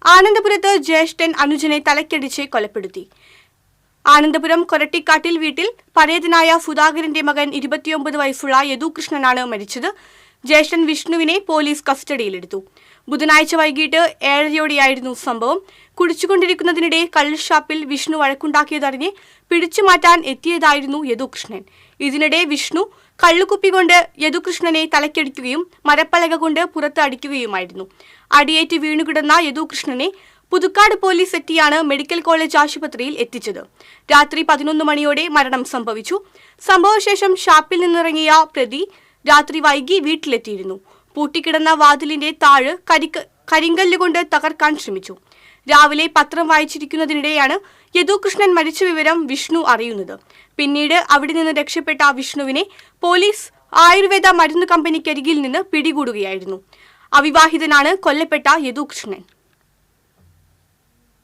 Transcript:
ആനന്ദപുരത്ത് ജ്യേഷ്ഠൻ അനുജനെ തലക്കടിച്ച് കൊലപ്പെടുത്തി. ആനന്ദപുരം കൊരട്ടിക്കാട്ടിൽ വീട്ടിൽ പരേതനായ സുധാകരന്റെ മകൻ 29 വയസ്സുള്ള യദുകൃഷ്ണനാണ് മരിച്ചത്. ജ്യേഷ്ഠൻ വിഷ്ണുവിനെ പോലീസ് കസ്റ്റഡിയിലെടുത്തു. ബുധനാഴ്ച വൈകിട്ട് 7:30യോടെയായിരുന്നു സംഭവം. കുടിച്ചുകൊണ്ടിരിക്കുന്നതിനിടെ കള്ളുഷാപ്പിൽ വിഷ്ണു വഴക്കുണ്ടാക്കിയതറിഞ്ഞ് പിടിച്ചുമാറ്റാൻ എത്തിയതായിരുന്നു യദുകൃഷ്ണൻ. ഇതിനിടെ വിഷ്ണു കള്ളുകുപ്പി കൊണ്ട് യദുകൃഷ്ണനെ തലക്കടിക്കുകയും മരപ്പലക കൊണ്ട് പുറത്ത് അടിക്കുകയുമായിരുന്നു. അടിയേറ്റ് വീണുകിടന്ന യദുകൃഷ്ണനെ പുതുക്കാട് പോലീസ് എത്തിയാണ് മെഡിക്കൽ കോളേജ് ആശുപത്രിയിൽ എത്തിച്ചത്. രാത്രി 11 മണിയോടെ മരണം സംഭവിച്ചു. സംഭവശേഷം ഷാപ്പിൽ നിന്നിറങ്ങിയ പ്രതി രാത്രി വൈകി വീട്ടിലെത്തിയിരുന്നു. പൂട്ടിക്കിടന്ന വാതിലിന്റെ താഴ് കരിങ്കല്ലുകൊണ്ട് തകർക്കാൻ ശ്രമിച്ചു. രാവിലെ പത്രം വായിച്ചിരിക്കുന്നതിനിടെയാണ് യദുകൃഷ്ണൻ മരിച്ച വിവരം വിഷ്ണു അറിയുന്നത്. പിന്നീട് അവിടെ നിന്ന് രക്ഷപ്പെട്ട വിഷ്ണുവിനെ പോലീസ് ആയുർവേദ മരുന്ന് കമ്പനിക്കരികിൽ നിന്ന് പിടികൂടുകയായിരുന്നു. അവിവാഹിതനാണ് കൊല്ലപ്പെട്ട യദുകൃഷ്ണൻ.